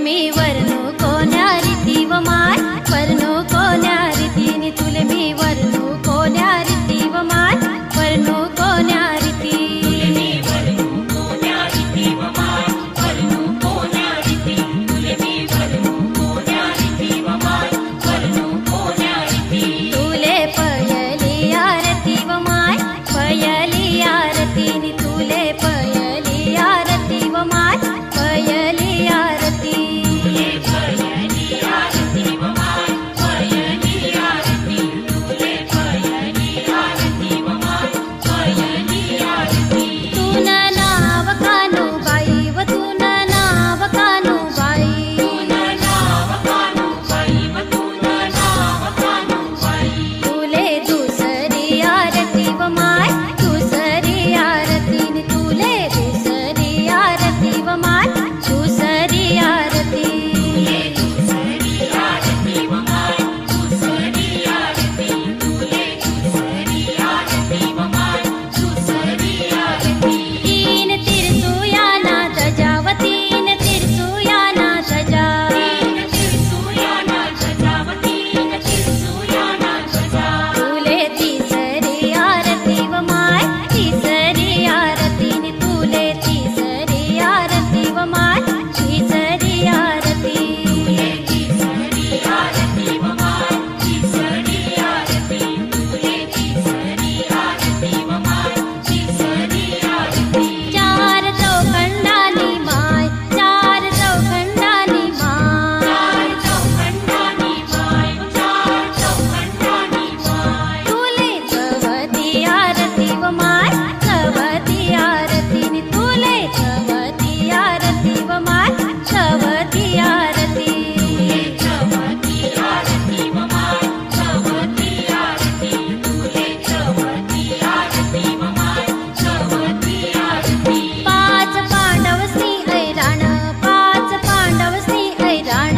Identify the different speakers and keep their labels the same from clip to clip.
Speaker 1: मी वर्णू कोण्या रीती व माय, वर्णू कोण्या रीतीने तुले मी वर्णू कोण्या रीती व माय, वर्णू कोण्या रीती तुले पयली आरती व माय, पयली आरतीने तुले पयली आरती व माय, पयली आरती तून नाव कानूबाई व तून नाव कानूबाई, तुले दुसरी आरती व माय, दुसरी आरतीने तुले दुसरी आरती व माय, दुसरी आरती तीन तिरसुयाना ध्वजा व तीन तिरसुयाना ध्वजा, तुले तिसरी आरती व माय, तिसरी आरतीने तुले तिसरी आरती व माय, तिसरी आरती चार चौखंडानी माय, चार चौखंडानी माय, तुले चवथी आरती व माय, चवथी आरतीने तुले चवथी आरती व माय, चवथी आरती पाच पांडवस्नी ऐराण, पाच पांडवस्नी ऐराण,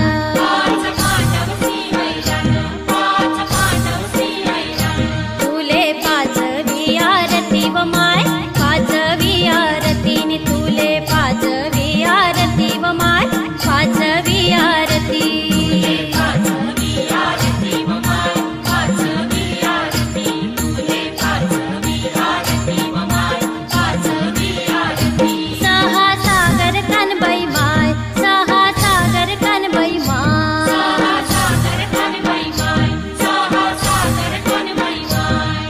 Speaker 1: तुले पाचवी आरती व माय, पाचवी आरतीने तुले पाचवी आरती व माय, पाचवी आरती सहा सागर कनबाई माय, सहा सागर कनबाई माय,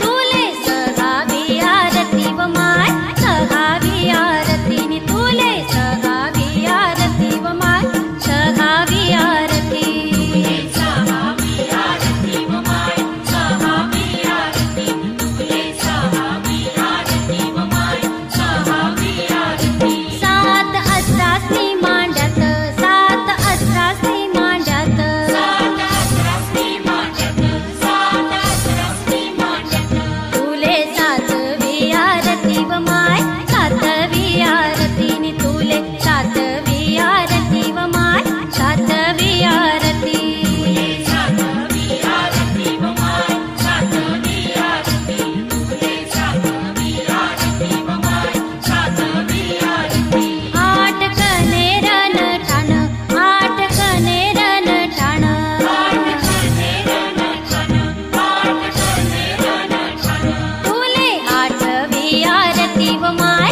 Speaker 1: तुले सहावी आरती व माय, सहावी आरतीने तुले सहावी आरती व माय, सहावी आरती सात अस्त्रास्नी मांडत, सात अस्त्रास्नी मांडत, तुले सातवी आरती व माय, सातवी आरतीने तुले सातवी आरती व माय, सातवी आरती आठ कनेरन ठाण, आठ कनेरन ठाण, तुले आठवी आरती व माय,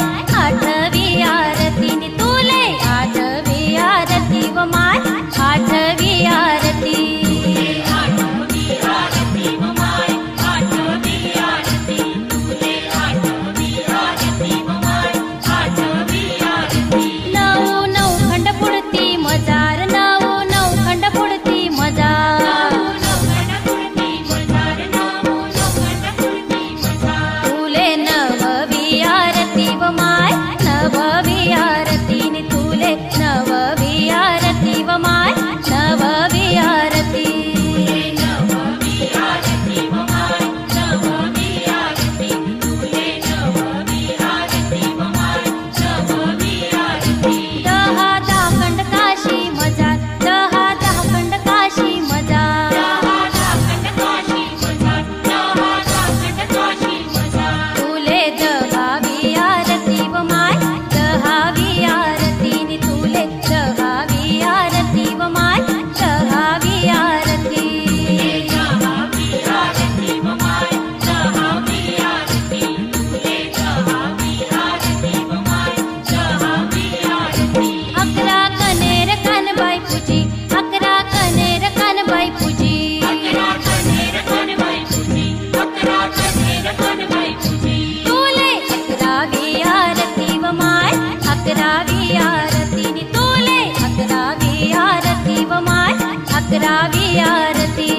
Speaker 1: अकरावी आरती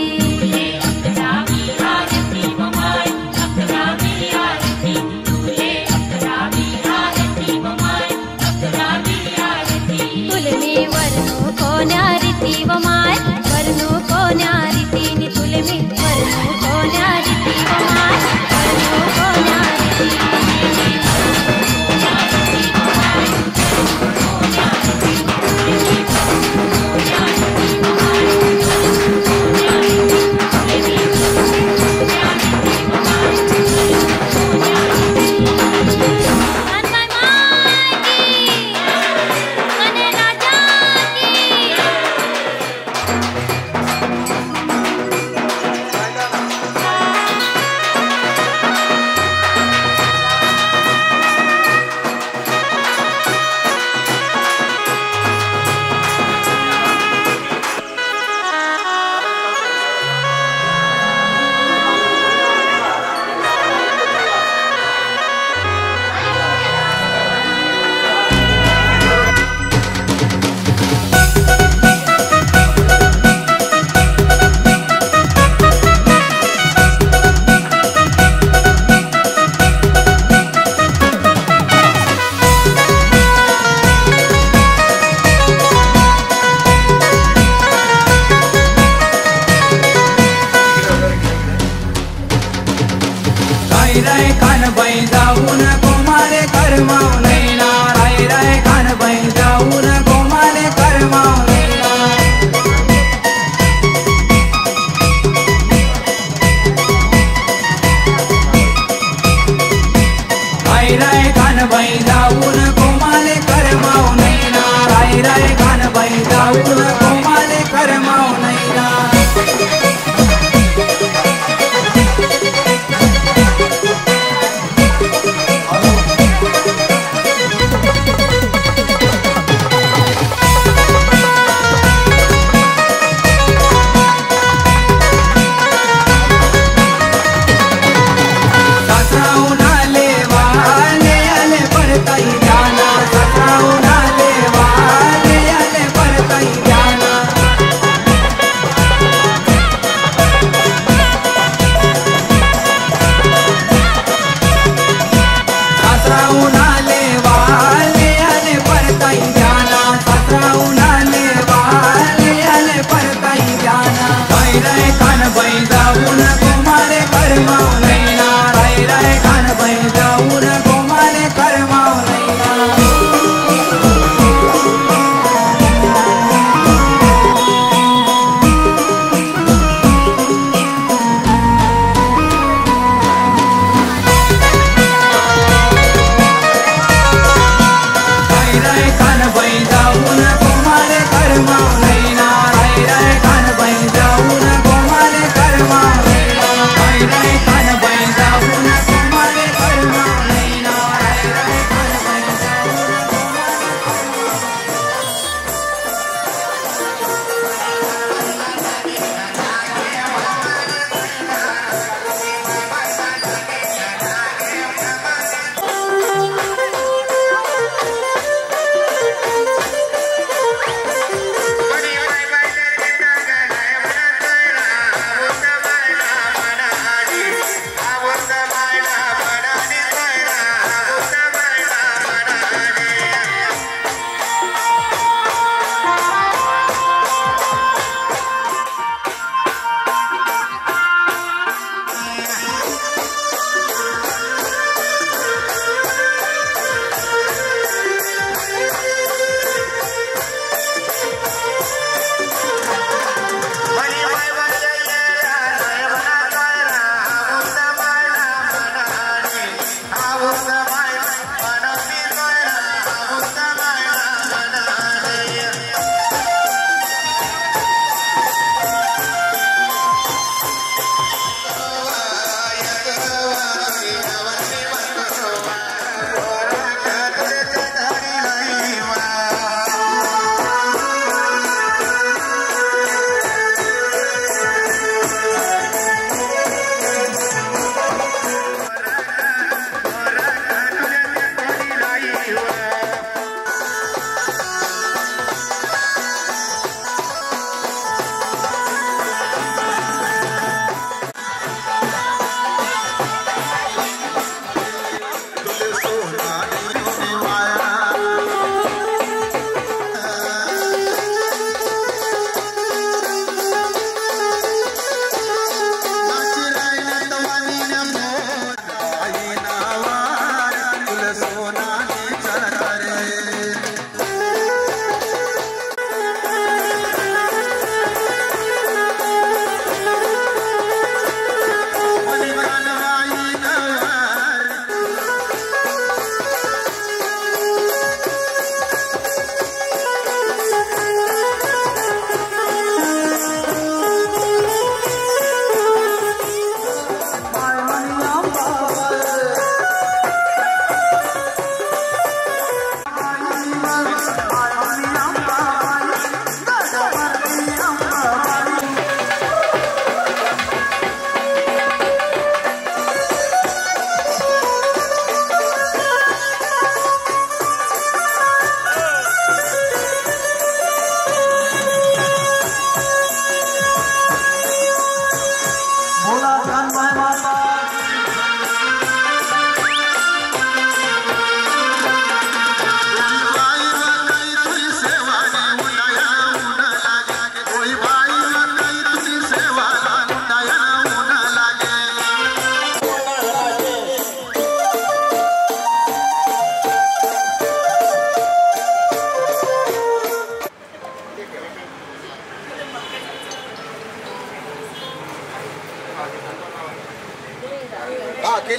Speaker 1: तुले मी वरणू कोण्या रीती व माय वरणू कोण्या रीतीने तुले मी वरणू कोण्या रीती व माय वरणू कोण्या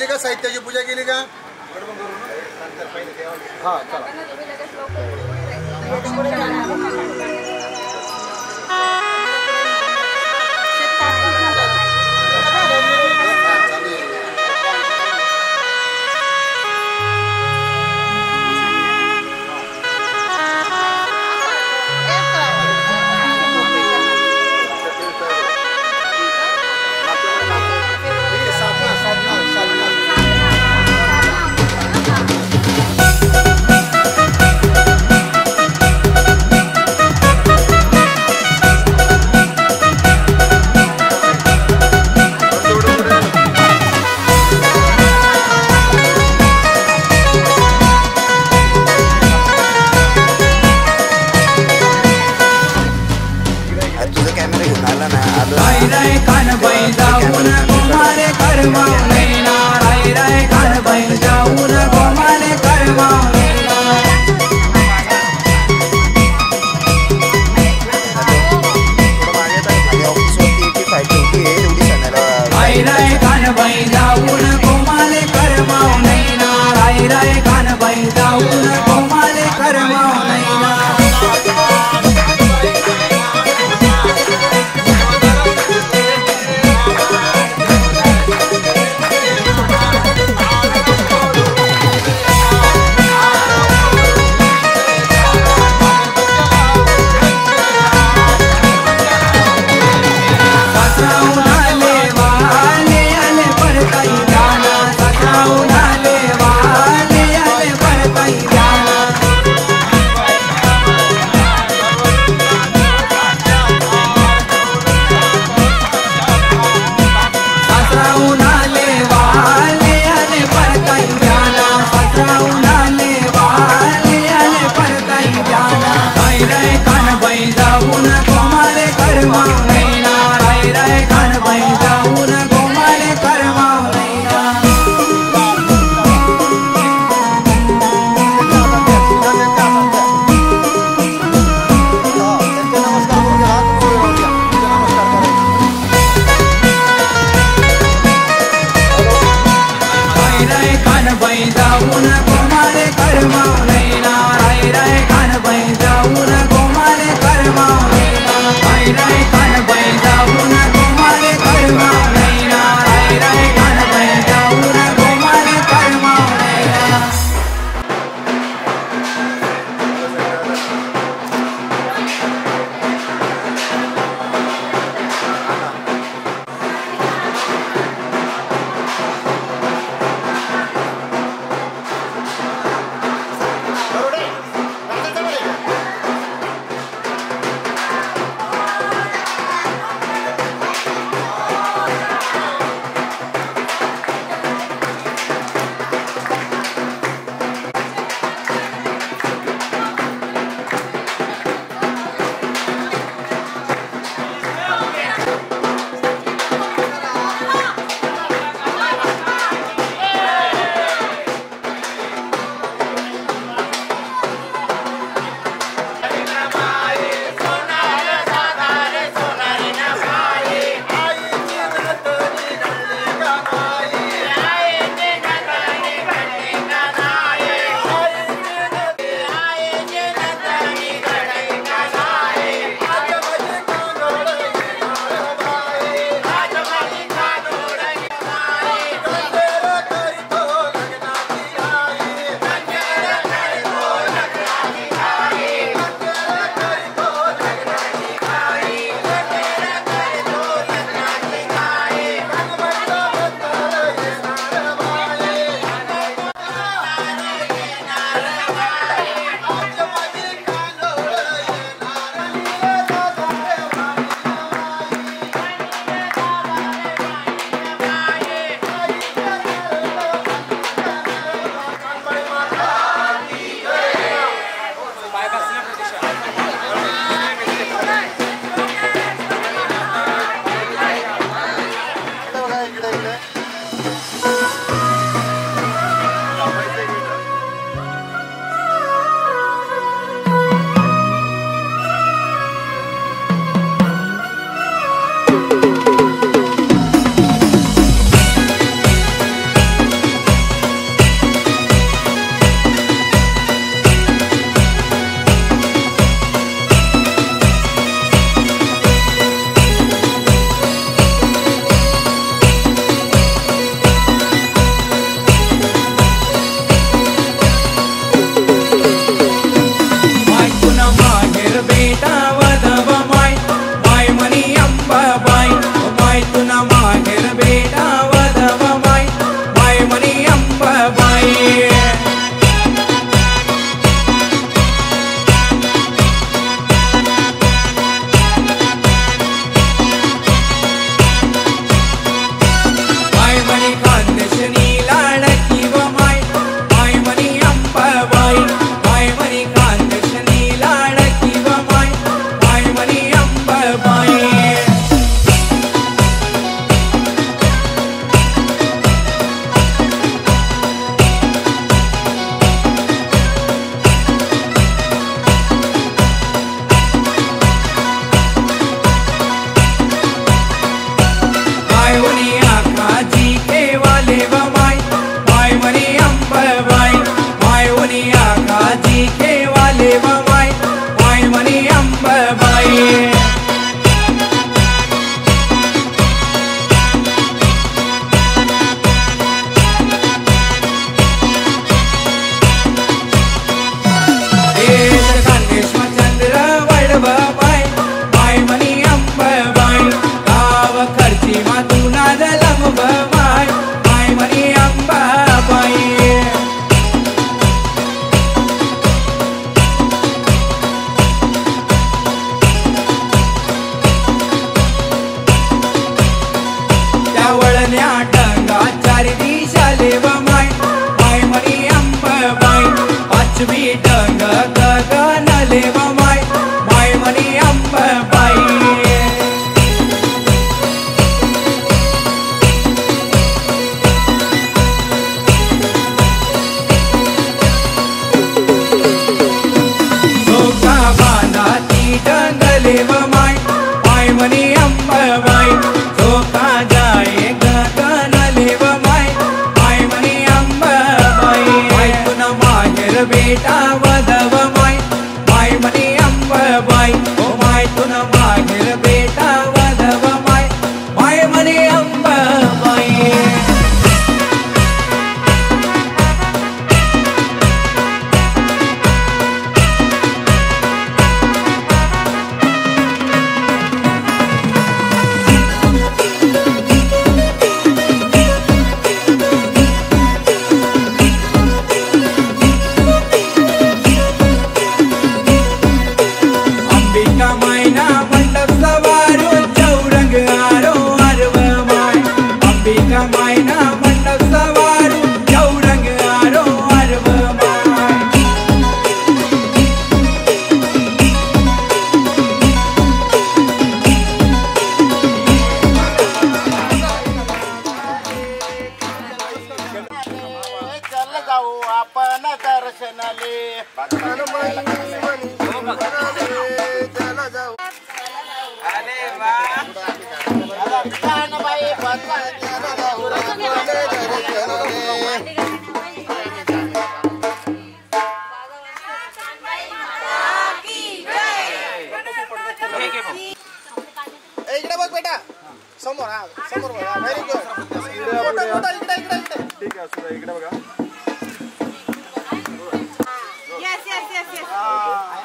Speaker 2: का साहित्याची पूजा केली का हा चला
Speaker 3: देव माय माय म्हणे अंबाबाई झोका जाय गगनाले व माय माय म्हणे अंबाबाई माय तुन माहेर बेटा वधव माय माय म्हणे अंबाबाई ओ माय तुन माहेर बेटा वधव माय माय म्हणे अंबाबाई अंबिका मायना मंडप सवारो चौरंग आरो आरव माय अंबिका मायना मंडप सवारो चौरंग आरो आरव माय
Speaker 2: चल जाऊ आपण दर्शनाले चल जाऊ
Speaker 3: अरे वाह
Speaker 2: बाई चल जाऊ इकडे बघ बेटा समोर हा समोर बघा व्हेरी गुड मोठा इकडे इकडे इकडे ठीक आहे सुद्धा इकडे बघा
Speaker 4: Yes.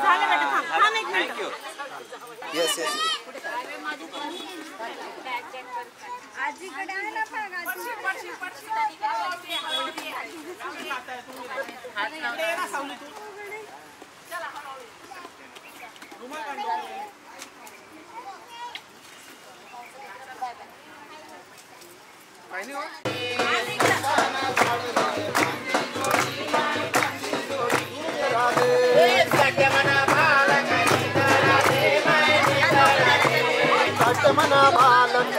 Speaker 4: झालं बेटा थांब एक मिनिट.
Speaker 2: येस
Speaker 4: आजीकडे आहे ना
Speaker 2: मना बालक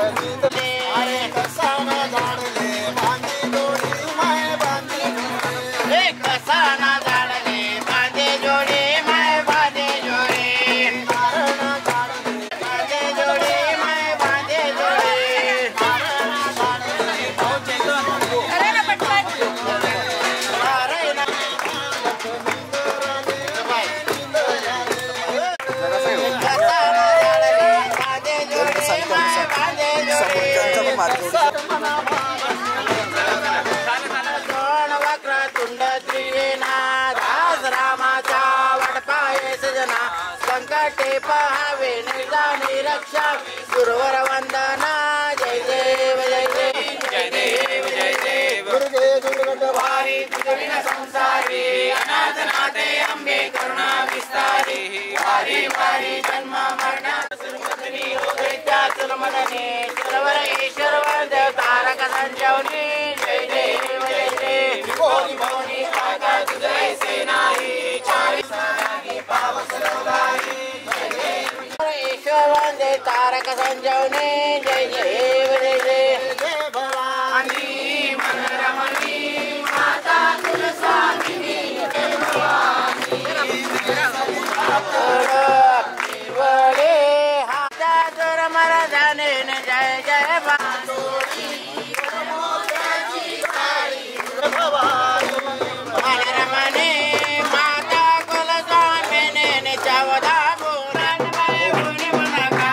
Speaker 2: अरे कसाना झाडले बांधे जोडी माय बांधे जोडी कसाना झाडले बांधे जोडी माय बांधे जोडी नारायण झाडले बांधे जोडी माय बांधे जोडी नारायण झाडले बांधे जोडी
Speaker 4: अरे ना पटकन
Speaker 2: नारायण वक्रतुंड त्रिनाथ आज रामाचा वडपाये सजना संकटे पहावे निदानी रक्षा गुरुवर वंदना जय देव जय देव जय देव जय देव दुर्गे दुर्गटवारी तुझविन संसारी अनाथ नाथे अंबे करुणा विस्तारी वारी वारी जन्म मरण सुरपत्नी होदैत्याचल मनने सर्वर ईश्वर देव तारक संजीवनी जय देव जय देव भोनी भोनी काका तुझे से नाही चारी सारागी पावस लोगाई जय देव ईश्वर देव तारक संजीवनी जय देव जय देव जय भवानी मनरमणी माता तुलसानी जय भवानी वडे हाता जोर मरदाने जय जय मनरमणी माता कुलस्वामिनी चवदा बोलन भुनी बनका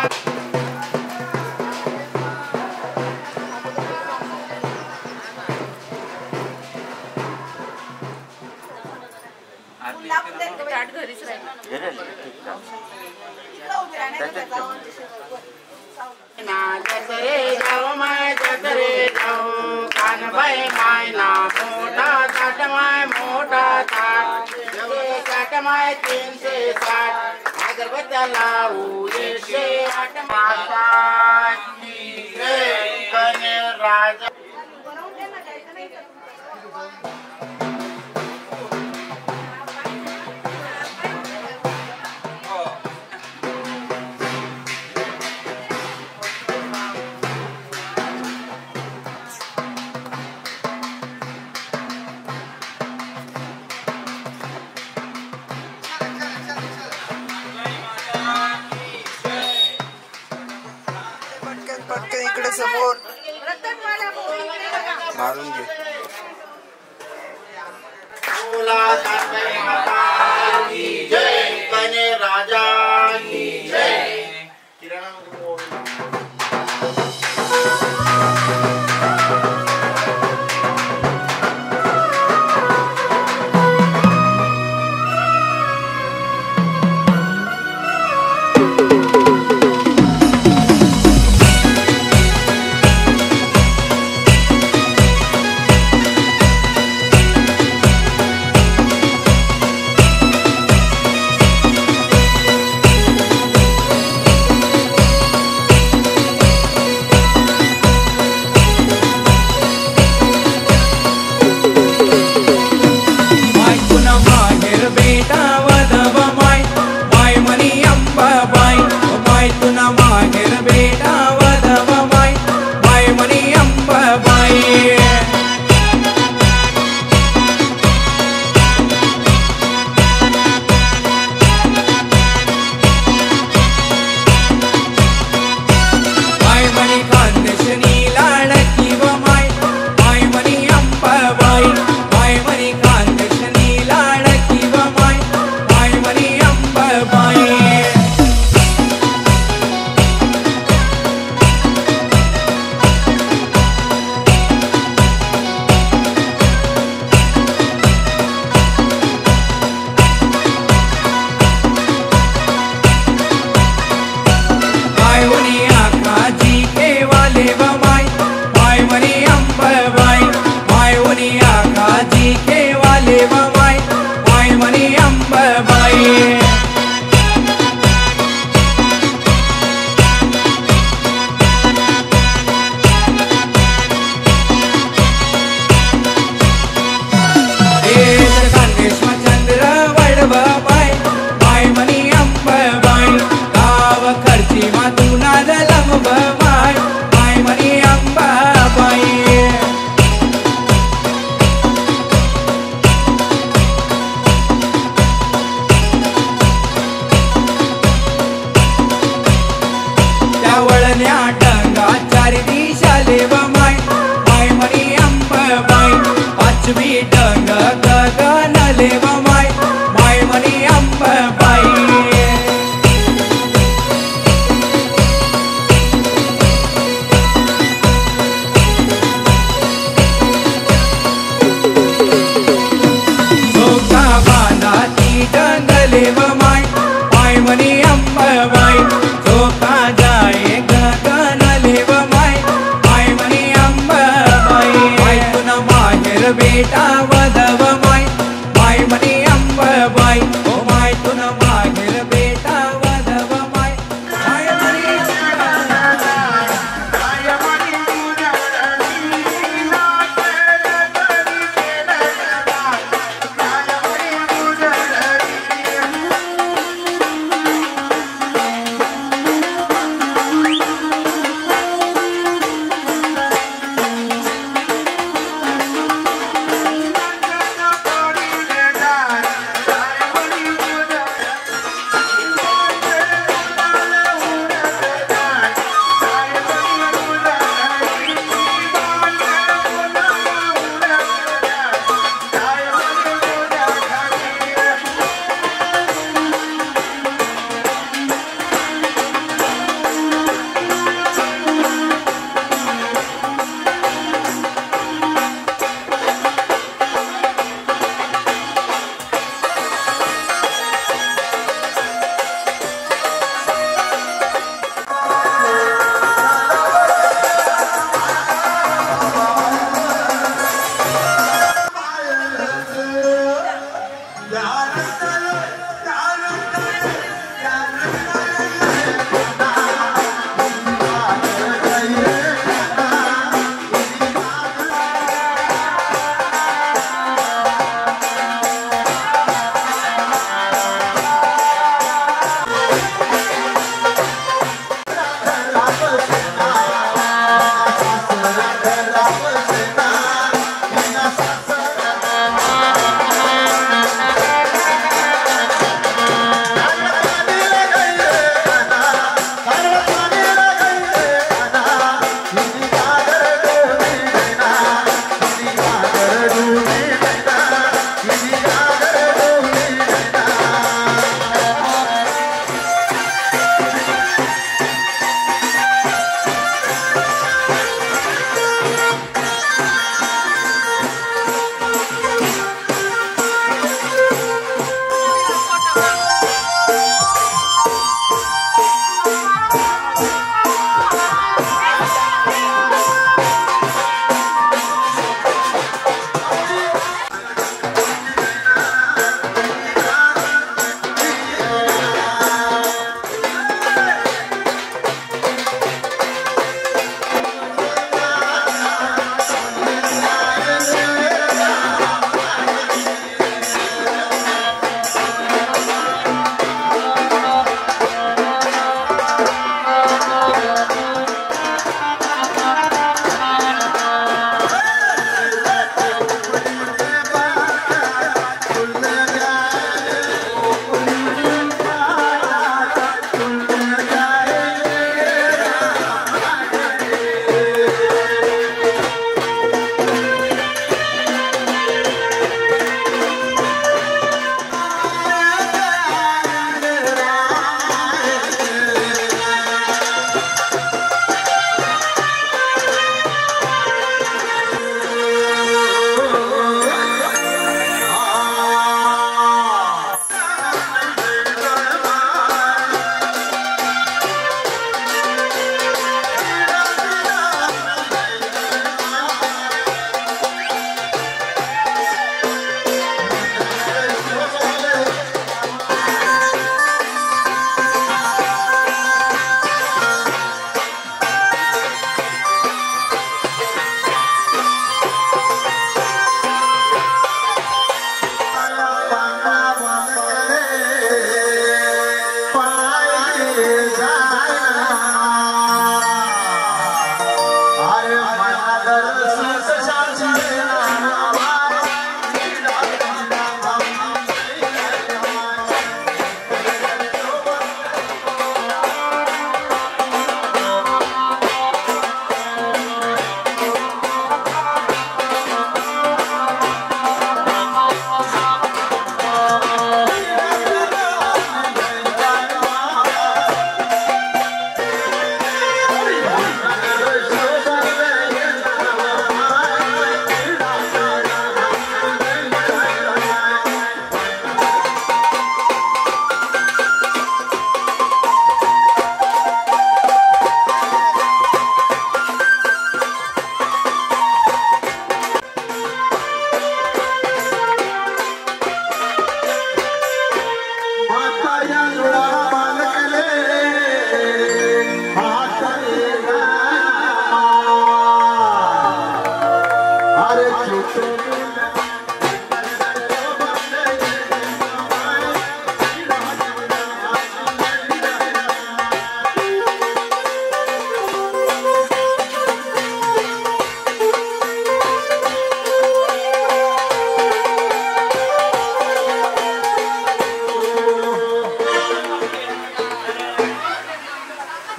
Speaker 4: घरीच राहील
Speaker 2: जसरे जाओ माय जसरे जाओ कान भाई माय ना मोठा ताट माय मोठा ताट माय 360 अगरबत्त्या लावू 108 माता राजा समोर
Speaker 4: रतनवाला भाऊ इकडे बघा.
Speaker 2: मारून घे. जय बने राजा की जय.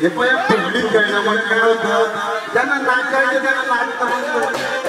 Speaker 5: एपया पब्लिक गायला मग काय होतं त्यांना नाचायचं त्यांना नाचतं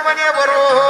Speaker 5: म्हणे बरोबर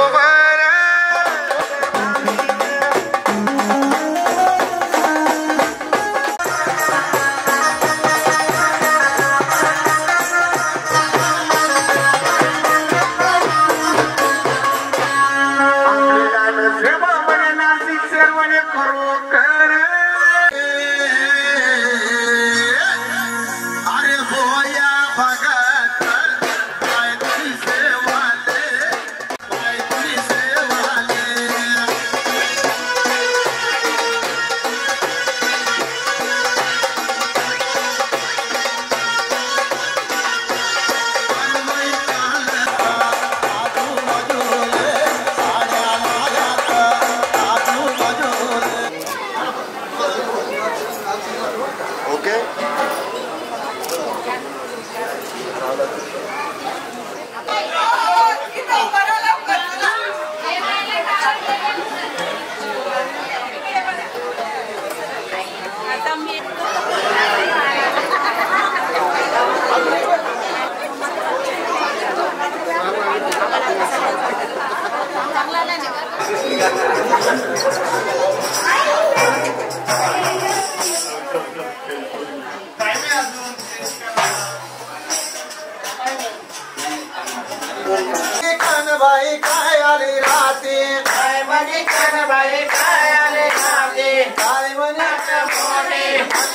Speaker 2: बाई काय आली राती काय म्हणे कानबाई काय आली राती काय म्हणे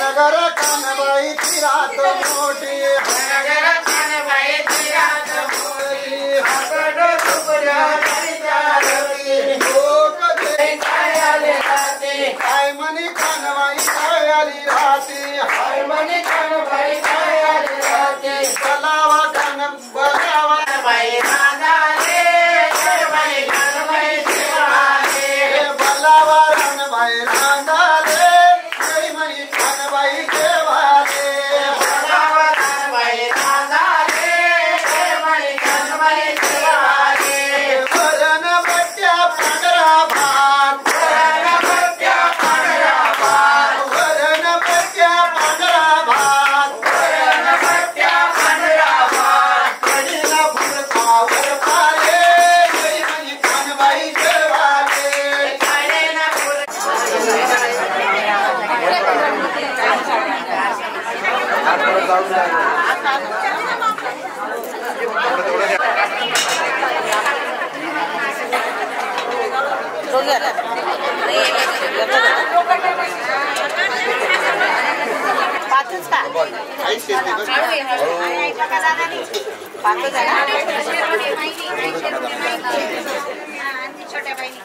Speaker 2: नगर कानबाई ती रात मोठी नगर कानबाई ती रात मोठी आकडो तुकड्या काय आली राती काय म्हणे कानबाई काय आली राती काय म्हणे कानबाई काय आली राती बलावा कान बलावा बाई
Speaker 4: छोट्या बाईनी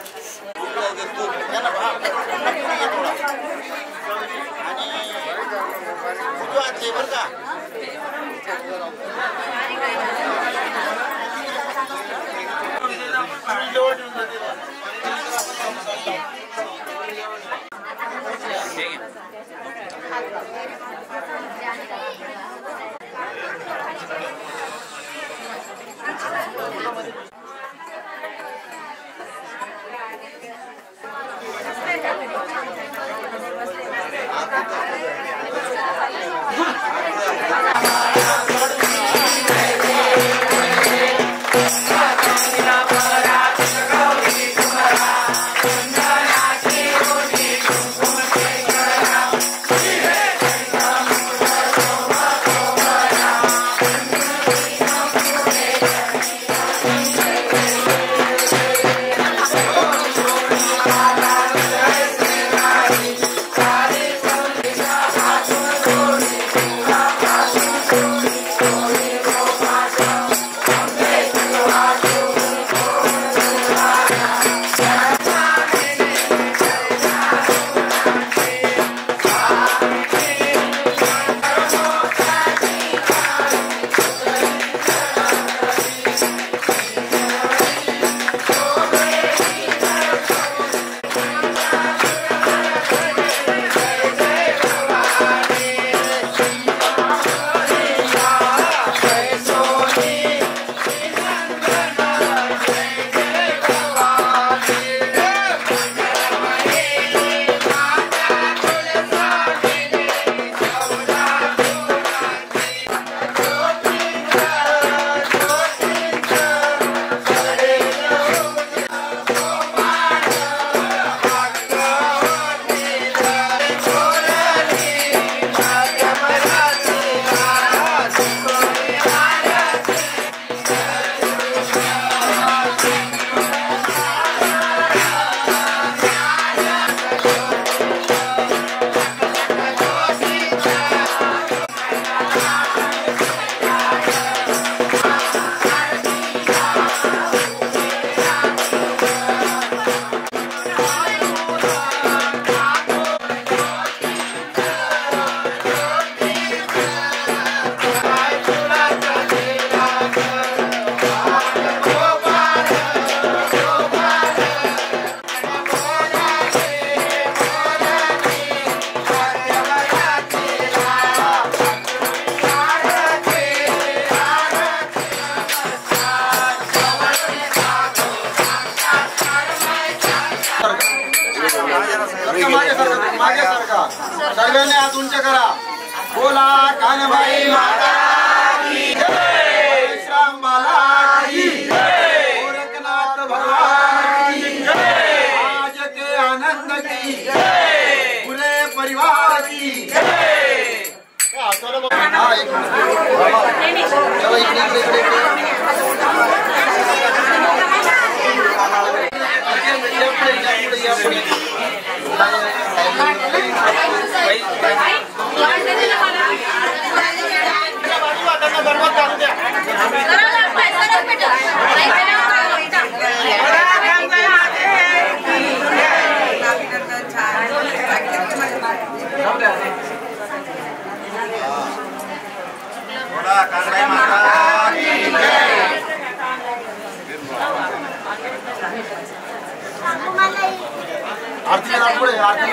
Speaker 5: मागे सरका सर्वांनी हात उंच करा बोला कानबाई माता की जय श्याम बाला की जय गोरखनाथ भगवान की जय आज के आनंद की जय पूरे परिवार की जय हाँ एक मिनट चलो आरती पुढे आरती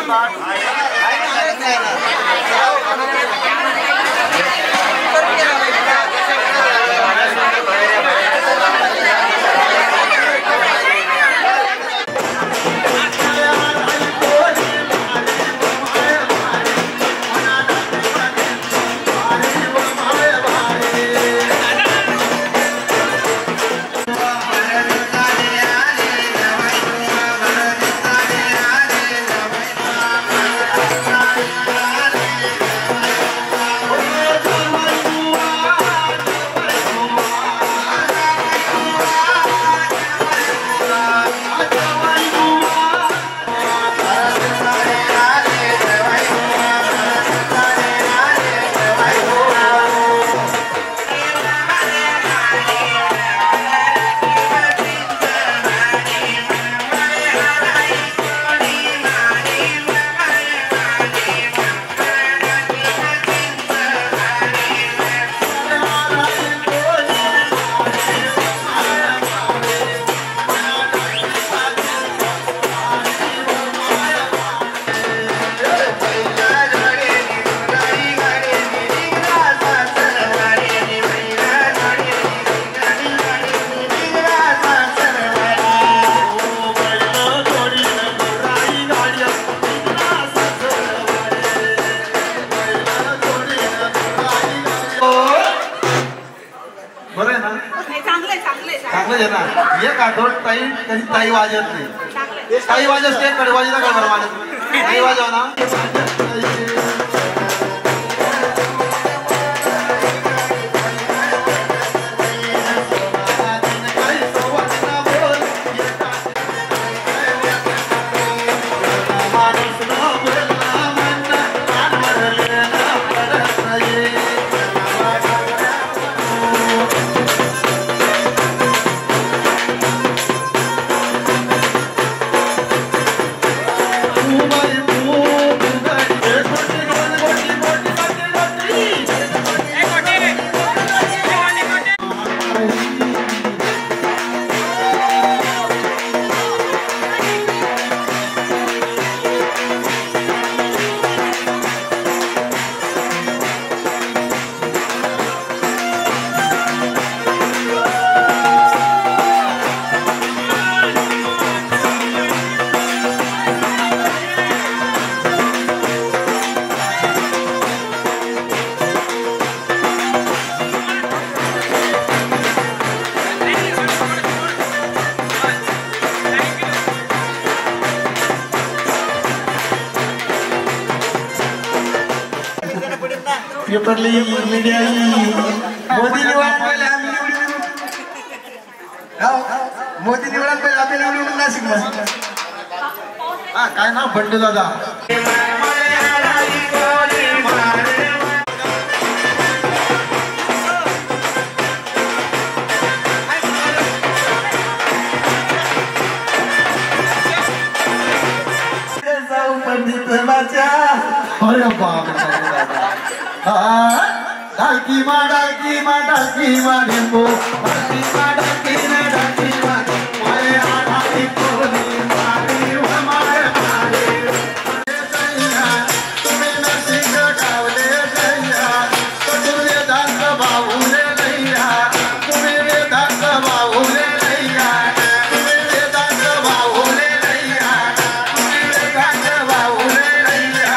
Speaker 5: एक आठवड ताई कधी ताई वाजत नाही ताई वाजत ते कडवाजीचा गडबड वाजत नाही वाजव ना पेपरली मीडिया मोदी निवडून पहिले मोदी निवडून पहिले आपल्याला निवडून नाशिकला हा काय नाव बंडू दादा पंडित माझ्या अरे बाप डाकी मा डाकी मा डाकी मा डेंबो डाकी मा डाकी मा डाकी मा मारे आधारी कोली मारी हमारे मारे जैया तुम्हें नरसिंह गावले जैया तो तुम्हें दास बाबूले लैया तुम्हें दास बाबूले लैया तुम्हें दास बाबूले लैया तुम्हें दास बाबूले लैया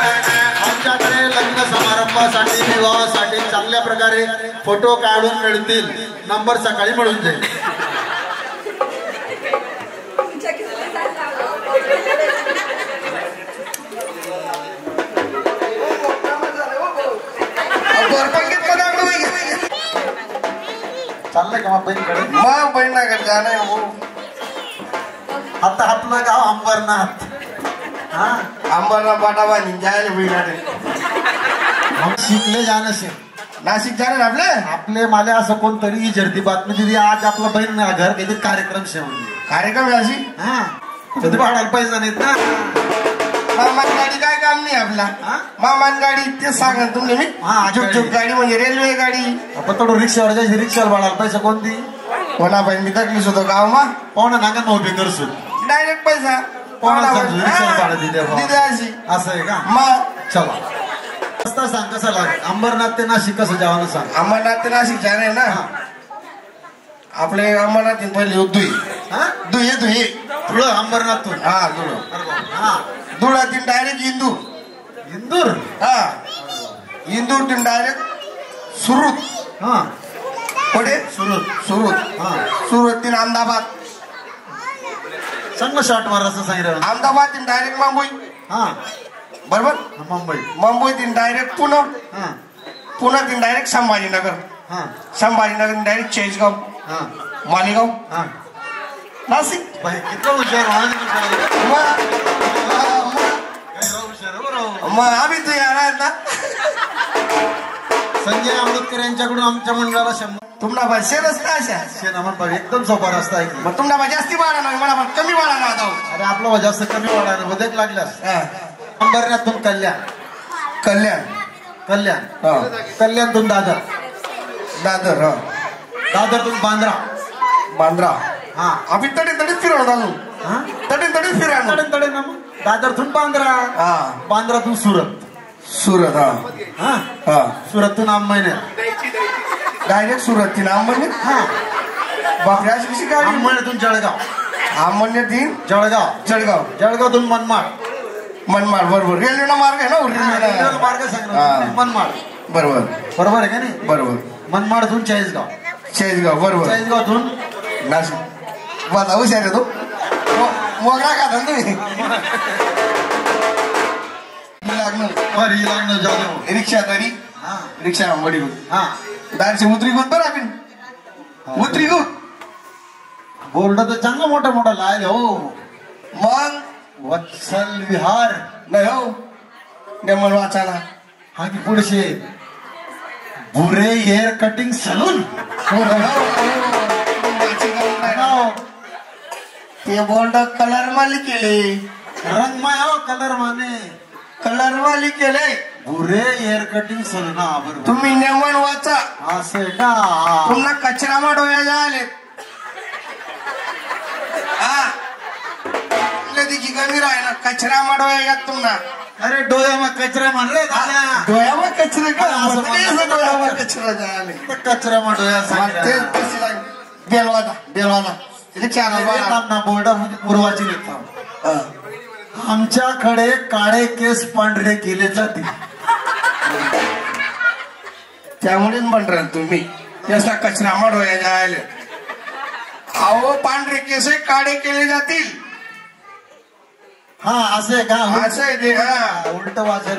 Speaker 5: प्रकारे फोटो काढून मिळतील. नंबर सकाळी मिळून जाईल. चाललंय का मग बहिणीकडे?
Speaker 6: मग बहिणाकडे जाणार हो.
Speaker 5: आता आपलं गाव अंबरनाथ. हा
Speaker 6: अंबरनाथ पाटाबा जायला बहिणाकडे
Speaker 5: हम शिकले जाणं शे
Speaker 6: नाशिक जाणार आपले
Speaker 5: आपले मला असं कोणतरी जर्दी बातमी दिली आज आपला बहीण घर काहीतरी कार्यक्रम शेवली.
Speaker 6: कार्यक्रम अशी
Speaker 5: हा कधी भाडायला पैसा नाहीत ना.
Speaker 6: मामान गाडी काय काम नाही आपला. मामान गाडी तेच सांगा तुम्ही मी.
Speaker 5: हा,
Speaker 6: झुकझुक गाडी म्हणजे रेल्वे गाडी.
Speaker 5: आपण थोडं रिक्षावर जायची रिक्षावर भाडायला पैसा कोणती
Speaker 6: कोणा बाई मी तकलीफ होतो गाव मा
Speaker 5: पाहुणा नागा नव्हते करसू
Speaker 6: डायरेक्ट पैसा
Speaker 5: पाहुणा रिक्षावर भाडं दिले
Speaker 6: दिले अशी
Speaker 5: असं आहे का.
Speaker 6: मग
Speaker 5: चला रस्ता सांग कसा लागेल अंबरनाथ ते नाशिक कसं जावं सांग.
Speaker 6: अंबरनाथ ते नाशिक जाणार ना. आपले अंबरनाथ पहिले दुई दुई
Speaker 5: थोडं अंबरनाथून
Speaker 6: हा धुळ
Speaker 5: हा
Speaker 6: धुळातून डायरेक्ट इंदूर
Speaker 5: इंदूर
Speaker 6: हा इंदूर डायरेक्ट सुरत
Speaker 5: हा
Speaker 6: कुठे
Speaker 5: सुरत हा
Speaker 6: सुरत तीन अहमदाबाद
Speaker 5: चांगलं शॉर्ट मार असं सांगितलं.
Speaker 6: अहमदाबाद तीन डायरेक्ट मुंबई
Speaker 5: हा
Speaker 6: बरोबर.
Speaker 5: मुंबई
Speaker 6: मुंबई तीन डायरेक्ट पुणे
Speaker 5: हा
Speaker 6: पुणे तीन डायरेक्ट संभाजीनगर
Speaker 5: हा
Speaker 6: संभाजीनगर डायरेक्ट चाळीसगाव
Speaker 5: हा
Speaker 6: मालेगाव
Speaker 5: हा
Speaker 6: नाशिक.
Speaker 5: किती हुशार
Speaker 6: मग आम्ही तू येणार ना.
Speaker 5: संजय अमृतकर यांच्याकडून आमच्या मंडळाला 100
Speaker 6: तुम्हाला भाई शेरच ना अशा
Speaker 5: शेणामन एकदम सोपा रस्ता आहे.
Speaker 6: मग तुम्हाला भाई जास्ती वाढा नाही मला पण कमी वाढा ना आता.
Speaker 5: अरे आपला जास्त कमी वाढा बदक लागल्यास अंबरनाथून कल्याण
Speaker 6: कल्याण
Speaker 5: कल्याण कल्याणतून दादर
Speaker 6: दादर
Speaker 5: दादरतून बांद्रा
Speaker 6: बांद्रा
Speaker 5: हा
Speaker 6: आम्ही तडे फिरवणार अजून
Speaker 5: हा
Speaker 6: तडे फिरायला
Speaker 5: तडे ना मग दादरतून बांद्रा
Speaker 6: हा
Speaker 5: बांद्रातून सुरत
Speaker 6: सुरत
Speaker 5: हा
Speaker 6: हा
Speaker 5: सुरतून आंबेनेर
Speaker 6: डायरेक्ट सुरत तीन आंबने
Speaker 5: हा
Speaker 6: बापरे अशी कशी गाडी.
Speaker 5: आंबेनेतून जळगाव
Speaker 6: आंबने तीन
Speaker 5: जळगाव जळगावतून मनमाड
Speaker 6: बरोबर रेल्वेला मार्ग आहे ना रेल्वेला
Speaker 5: मार्ग सांग मनमाड बरोबर आहे का नाही.
Speaker 6: बरोबर
Speaker 5: मनमाडतून चाळीसगाव
Speaker 6: बरोबर
Speaker 5: चाळीसगावतून
Speaker 6: नाशिक. मला हुशार आहे तो मोगरा का तुम्ही
Speaker 5: लागणं जाऊ
Speaker 6: रिक्षा तरी रिक्षा मडी
Speaker 5: हा
Speaker 6: डायरेक्ट उतरी गुत बरं आपण उतरी गुत
Speaker 5: बोर्ड तर चांगला मोठा लाय हो.
Speaker 6: मग
Speaker 5: वत्सल विहार
Speaker 6: नाही हो डेमल वाचायला
Speaker 5: हा की पुढचे बुरे हेअर कटिंग सलून
Speaker 6: ते बोर्ड कलर वाली केले
Speaker 5: रंग माया कलर माने
Speaker 6: कलर वाली केले
Speaker 5: बुरे हेअर कटिंग सलून हा बरोबर
Speaker 6: तुम्ही नेमन वाचा
Speaker 5: असं का
Speaker 6: पुन्हा कचरा माडोया आले हा देखी कमी राहिला कचरा माडोया यात तुम्हाला.
Speaker 5: अरे डोया मग कचरा मान रे
Speaker 6: डोळ्यावर कचरा का डोळ्यावर कचरा झाले
Speaker 5: कचरा मग डोया
Speaker 6: बेलवाना
Speaker 5: ना बोर्डा पूर्वाची लेखा आमच्याकडे काळे केस पांढरे केले जातील
Speaker 6: त्यामुळेच म्हणणार तुम्ही त्याचा कचरा माडोया जायला. अहो पांढरे केस काळे केले जातील.
Speaker 5: हा असं आहे का
Speaker 6: असं आहे ते. हा
Speaker 5: उलट वाजर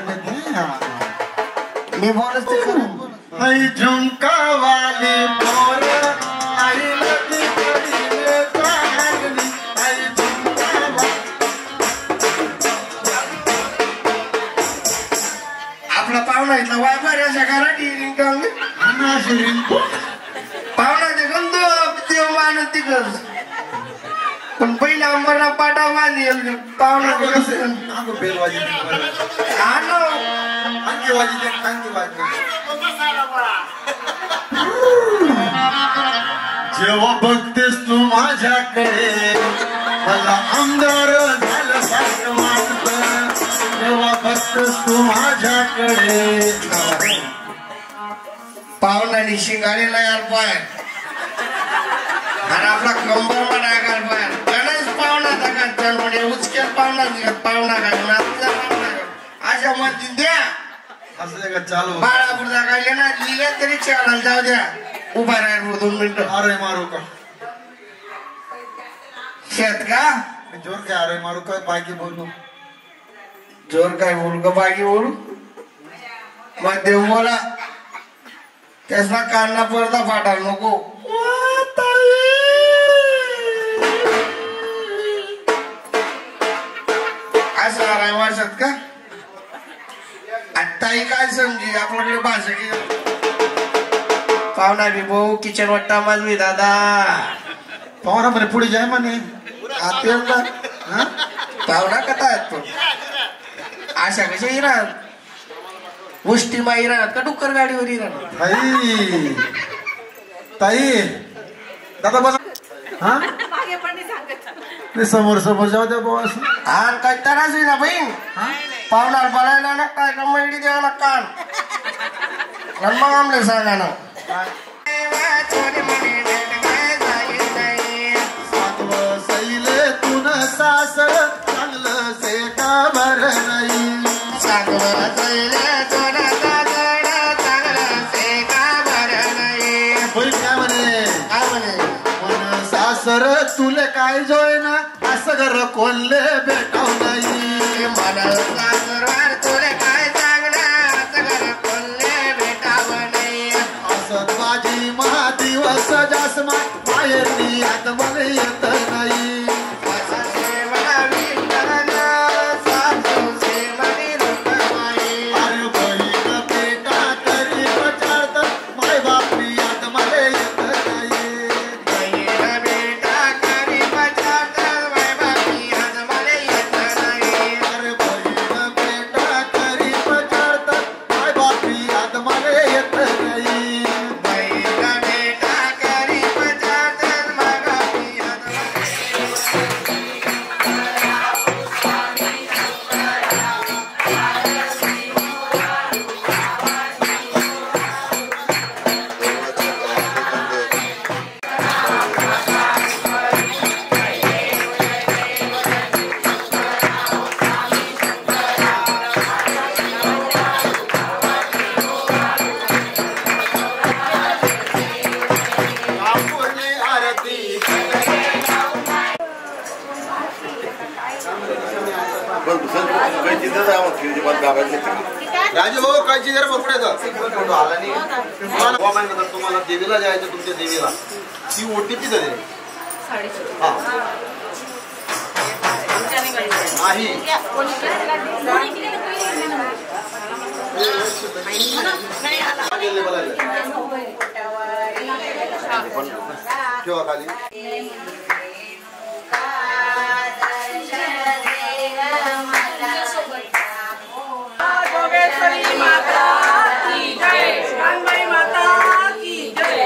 Speaker 6: मी बोलच ते करू
Speaker 5: आई झुमका वाली मोर आई लगी पडीने चांदनी आई झुमका
Speaker 6: आपला पाहुणा इथला वायफाय अशा घराटी पाहुणा ते गंदो देव मानत तिकड पण पहिला अंबरनाथ पाटा बांधेल पाहुणा
Speaker 5: बेल वाजी जेव्हा बघतेस तू माझ्याकडे मला आमदार झालं सारखं वाटतं. जेव्हा बघतेस तू माझ्याकडे
Speaker 6: पाहुणाने शिंगाडीला यार पाय आणि आपला कंबर म्हणा घाल पाय गणेश पाहुणा का म्हणजे उचक्यात पाहुणा पाहुणा घालून अशा म्हणतील द्या
Speaker 5: असं आहे का? चालू
Speaker 6: बाळापूर जागायले ना लिहिले तरी चालाल. जाऊ द्या उभा राहील 2 मिनिटं.
Speaker 5: अरे मारू का
Speaker 6: शेत का
Speaker 5: जोर काय अरे मारू का बाकी बोलू
Speaker 6: जोर काय बोलू का बाकी बोलू मग देव बोला त्याचा कान्हा पडदा फाटायला नको. असं आलाय वर्षात का आत्ताही काय समजी आपल्याकडे भाषा की पाहुणा बी भाऊ किचन वाटता माझी दादा
Speaker 5: पाहुणा म्हणे पुढे जाय म्हणे
Speaker 6: आत्यांना पाहुणा कथा आहेत पण अशा कशा इराण गोष्टी मा इराणात का डुक्कर गाडीवर इराण
Speaker 5: ताई ताई दादा बस हा
Speaker 4: मागे पण नाही सांगत.
Speaker 5: ते समोर समोर जाऊ द्या बाबा असं.
Speaker 6: हा काय तरास ना बहीण पाहुणार बळायला ना काय का मंडी द्यावा ना कान आणि मग आमले सांगा ना
Speaker 5: सातवं सैले तुन सासर चांगलं से का बर नाही
Speaker 6: सांगवा सैले तोरा सासर चांगलं से का बरं नाही.
Speaker 5: होय काय म्हणे
Speaker 6: काय म्हणे
Speaker 5: पण सासर तुले काय जोयना असं घर कोल्हे भेटाव नाही
Speaker 6: मला सासरवार तुला काय सांगणार सगळं कोल्हे भेटावं नाही.
Speaker 5: असत माझी महा दिवस जास माहेरनी आता मला येत नाही अरे बहीण बेटा करी प्रचार माय बापनी आता मला येत नाही अरे बहीण बेटा करी प्रचार माय बापनी आता मला येत नाही बापूने आरती राजू भाऊ कायची जरा बघून फोटो आला नाही महिन्यानंतर तुम्हाला देवीला जायचं तुमच्या देवीला ती ओटीपी झाली हा नाही ठेवा खाली
Speaker 4: जोगेश्वरी माता की जय. कानबाई माता की जय.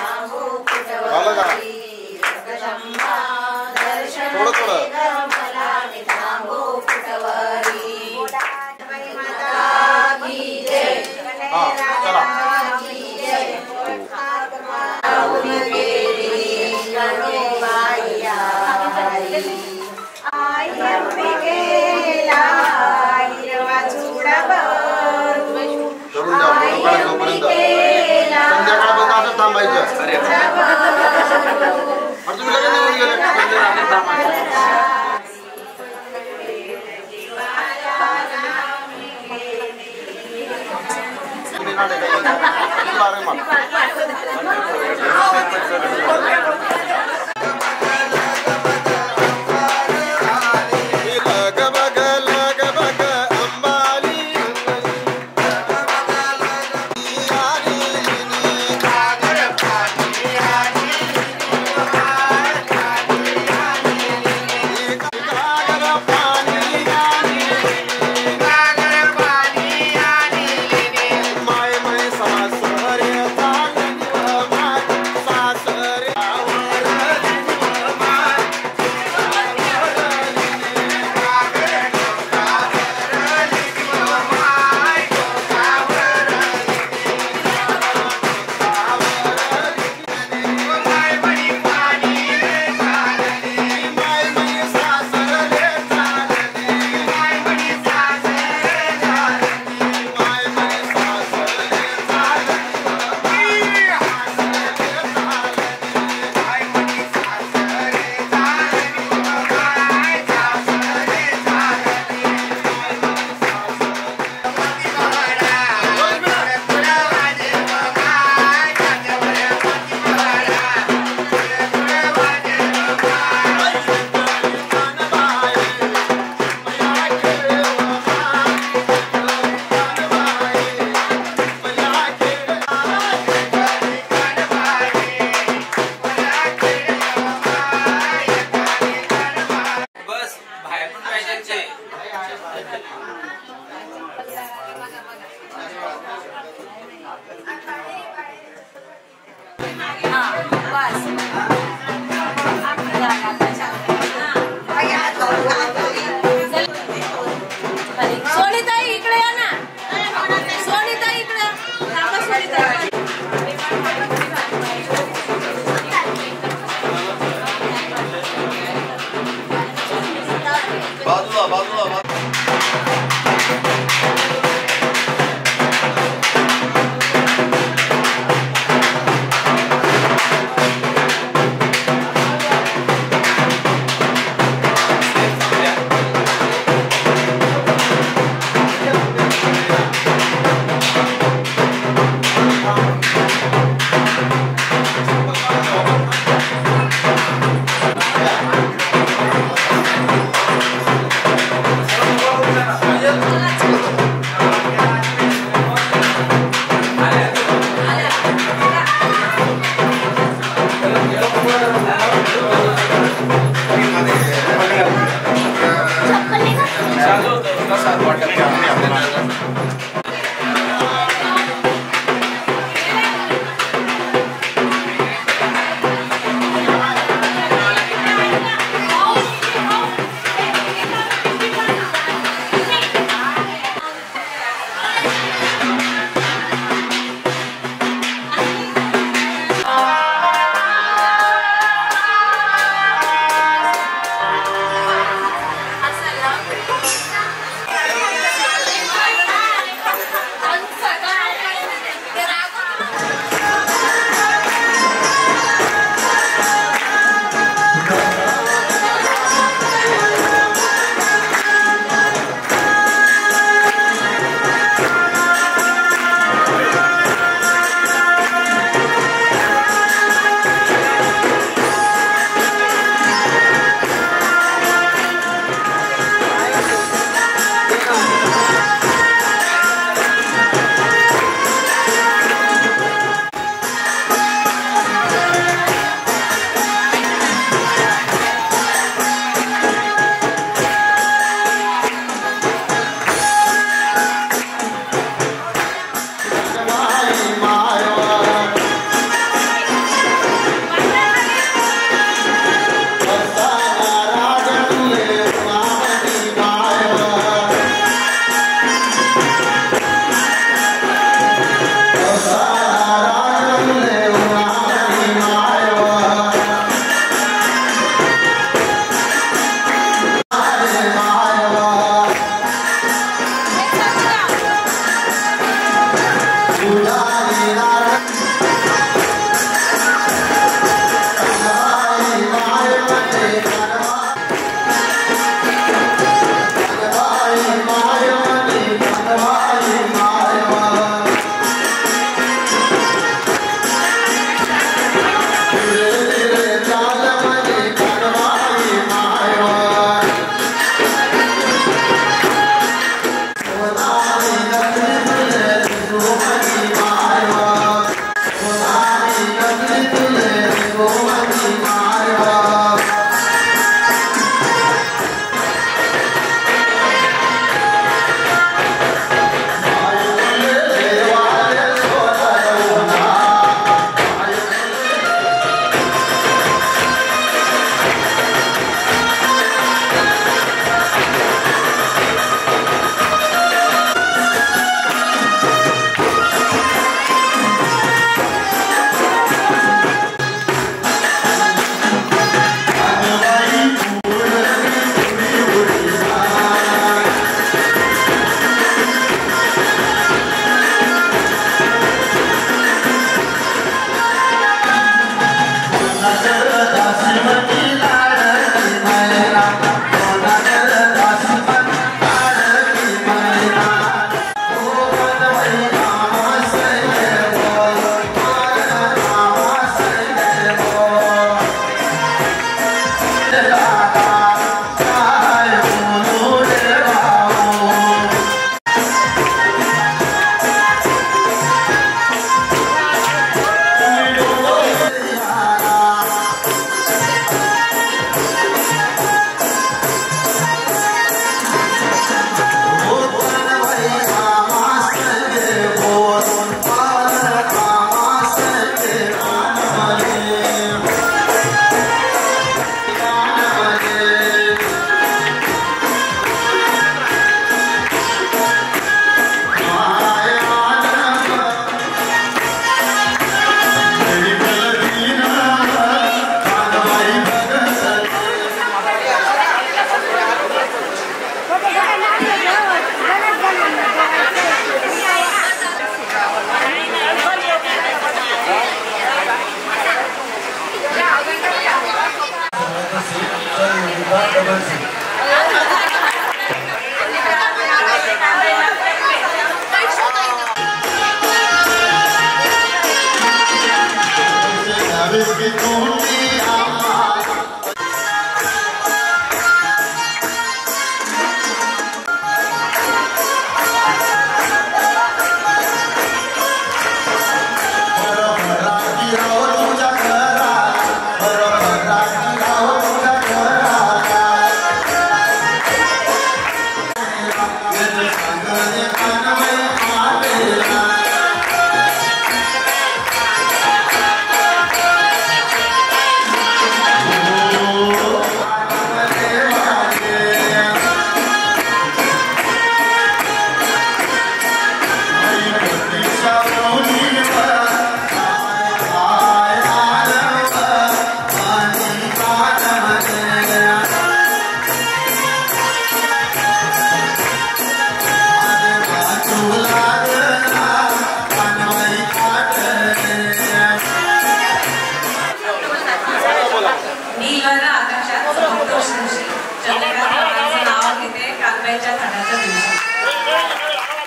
Speaker 5: झालं का थोडं थोडं हा चला करून द्या फोटो काढा जोपर्यंत संध्याकाळपर्यंत असं थांबायचं अरे तुम्ही लगेच निघून गेले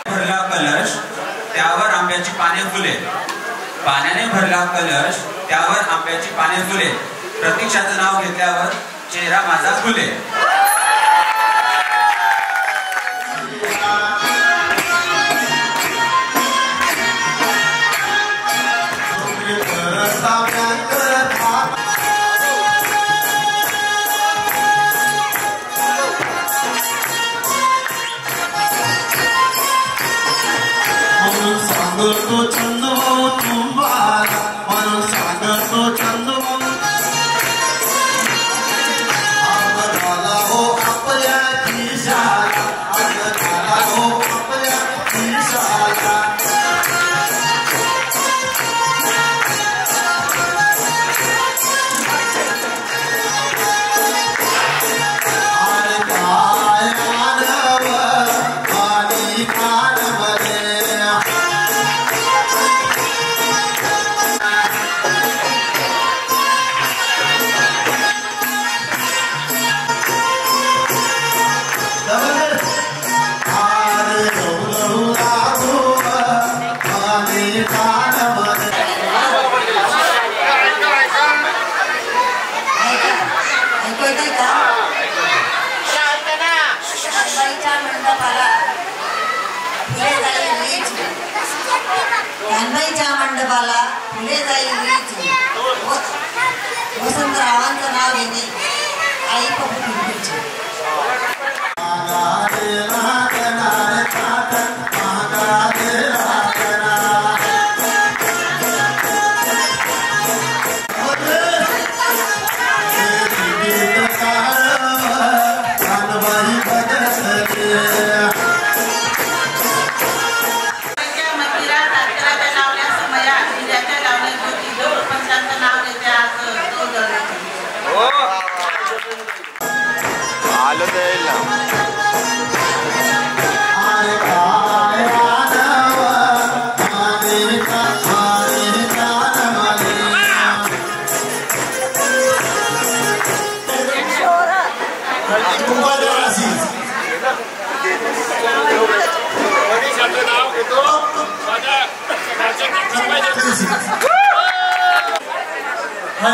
Speaker 3: भरला कलश त्यावर आंब्याची पाने फुले, पाण्याने भरला कलश त्यावर आंब्याची पाने फुले, प्रतीक्षाचं नाव घेतल्यावर चेहरा माझा फुले.
Speaker 5: सांगतो छंद तुम्हाला म्हणून सांगतो छंद झाला हो आपल्या खिशाला, झाला हो आपल्या खिशाला. अरे काय मानव आणि कानवले
Speaker 7: मंडपाला फुले जाईल वसंतरावांचं नाव घेणे आई पप्पू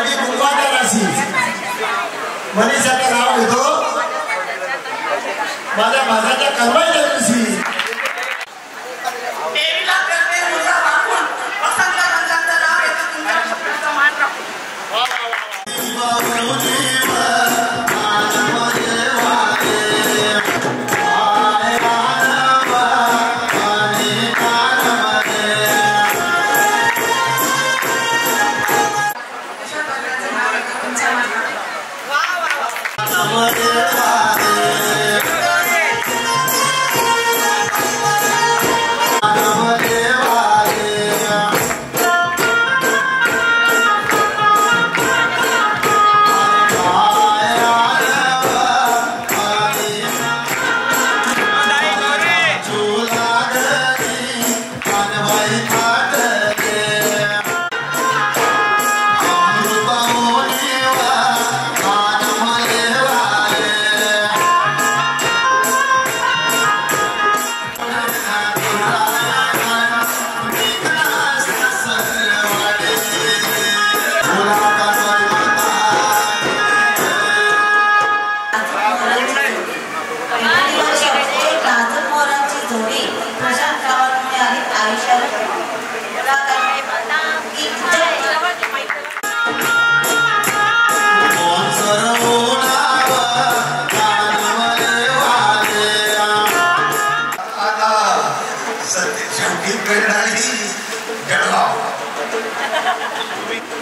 Speaker 5: माझ्यासाठी गुरुवार राशी मनीषाचं नाव घेतो माझ्या भाषाच्या कर्माच्या दिवशी
Speaker 4: देवीला करते मुलगा बापून वसंत रंगाचं नाव येतं तुमच्या शब्दाचा मान राखून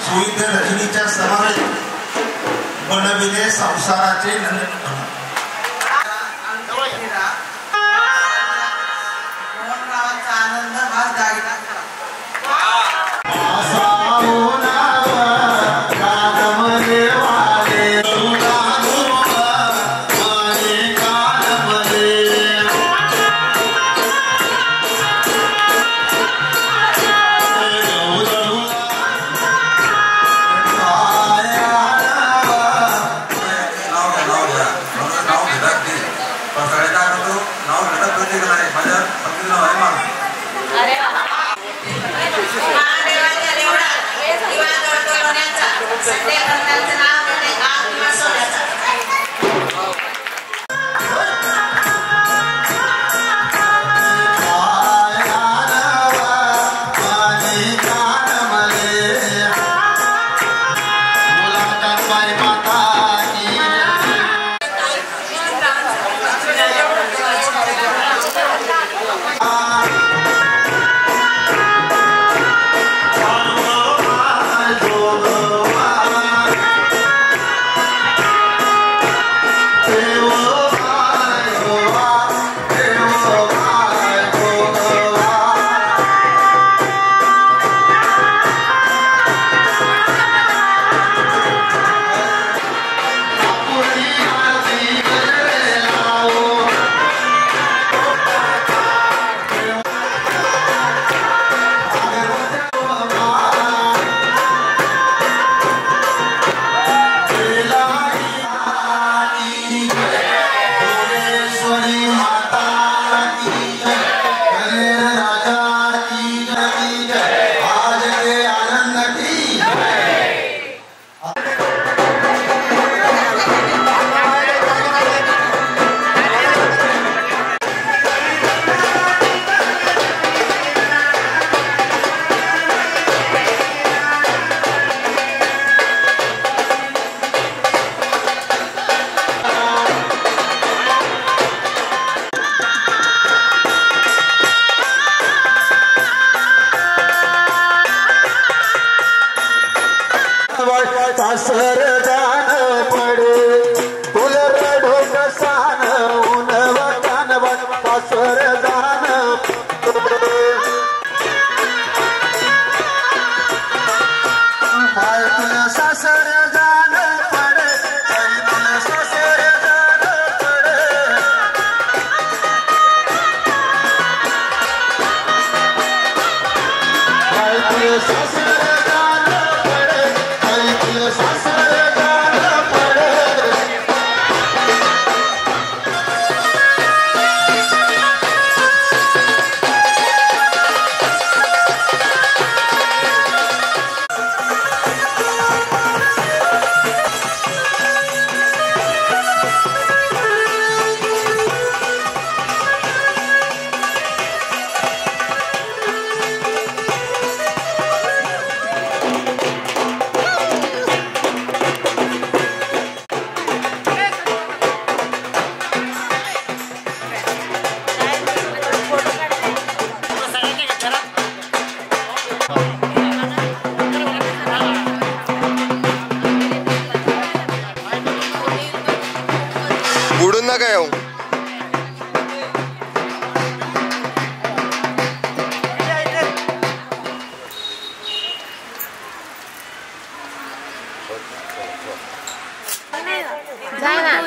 Speaker 5: सुविद्या रजनीच्या समावेश बनविले संसाराचे
Speaker 7: आनंद भास दागिना
Speaker 5: सासर जान पडे तुलर ढोकसान उनव कानव सासर जान तुला सासर जान पडे तुला सासर जान पडे तुला सासर
Speaker 8: हो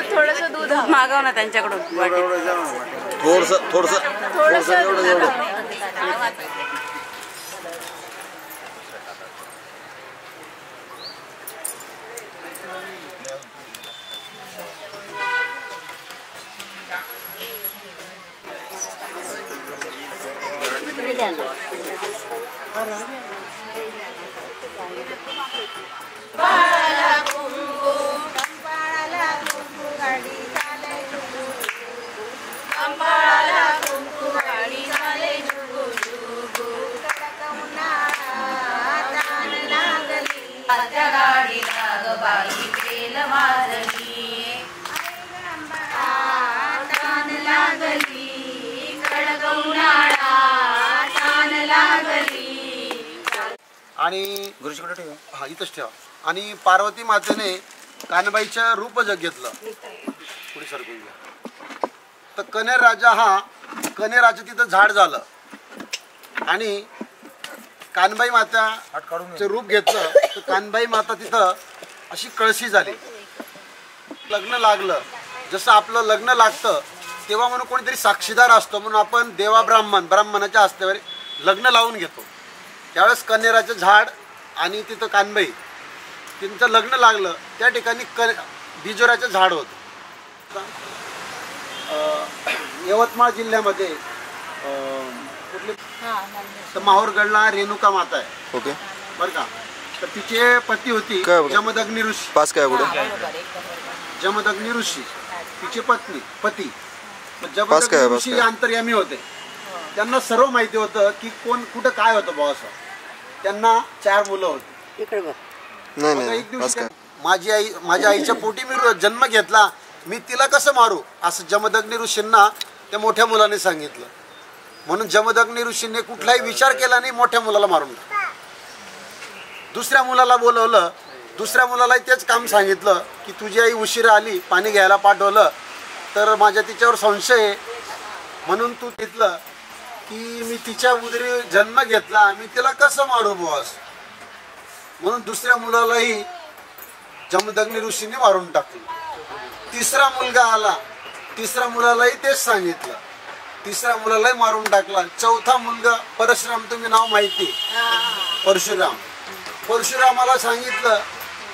Speaker 9: थोडस दूध मागव ना त्यांच्याकडून
Speaker 8: थोडस थोडस थोडस एवढं
Speaker 5: आणि हा इथंच ठेवा. आणि पार्वती मातेने कानबाईचं रूप घेतलं. पुढे सरकून घ्या. तर कनेराचं तिथं झाड झालं आणि कानबाई माताचं रूप घेतलं तर कानबाई माता तिथं अशी कळशी झाली. लग्न लागलं, जसं आपलं लग्न लागतं तेव्हा म्हणून कोणीतरी साक्षीदार असतो म्हणून आपण ब्राह्मणाच्या हस्त्यावर लग्न लावून घेतो. त्यावेळेस कन्हेराचं झाड आणि तिथं कानबाई तिचं लग्न लागलं त्या ठिकाणी बिजोराचं झाड होतं. यवतमाळ जिल्ह्यामध्ये कुठले तर माहूरगडला रेणुका माता आहे.
Speaker 8: ओके
Speaker 5: बरं का. तर तिचे पती होती जमदग्नी ऋषी.
Speaker 8: पास काय
Speaker 5: जमदग्नी ऋषी तिचे पती जमदग्नी ऋषी अंतर्यामी होते. त्यांना सर्व माहिती होतं की कोण कुठं काय होतं भाऊ असं. त्यांना 4 मुलं होती. एक दिवशी माझ्या आईच्या पोटी मी जन्म घेतला, मी तिला कसं मारू असं जमदग्नी ऋषींना त्या मोठ्या मुलाने सांगितलं. म्हणून जमदग्नी ऋषींनी कुठलाही विचार केला नाही, मोठ्या मुलाला मारून टाकलं. दुसऱ्या मुलाला बोलवलं. दुसऱ्या मुलालाही तेच काम सांगितलं की तुझी आई उशिरा आली, पाणी घ्यायला पाठवलं तर माझ्या तिच्यावर संशय आहे म्हणून तू घेतलं की मी तिच्या उदरी जन्म घेतला, मी तिला कसं मारू बॉस. म्हणून दुसऱ्या मुलालाही जमदग्नी ऋषींनी मारून टाकलं. तिसरा मुलगा आला, तिसऱ्या मुलालाही तेच सांगितलं, तिसऱ्या मुलालाही मारून टाकला. चौथा मुलगा परशुराम, तुम्ही नाव माहिती परशुरामाला सांगितलं